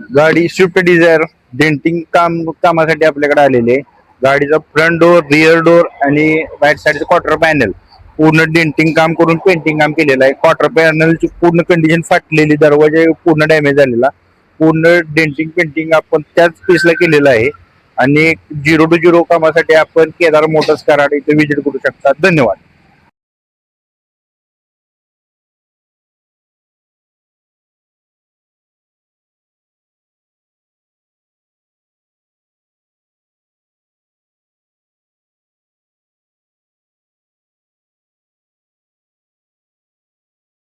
गाडी Swift Dzire denting कामासाठी आपल्याकडे आलेली आहे. गाडीचा फ्रंट डोअर, रिअर डोअर आणि राईट साईडचं क्वार्टर पॅनल पूर्ण डेंटिंग काम करून पेंटिंग काम केलेलं आहे. क्वार्टर पॅनलची पूर्ण कंडिशन फाटलेली, दरवाजा पूर्ण डॅमेज झालेला, पूर्ण डेंटिंग पेंटिंग आपण त्याच पीसला केलेलं आहे. आणि 0 to 0 कामासाठी आपण केदार मोटर्स कराड इथे व्हिजिट करू शकता. धन्यवाद.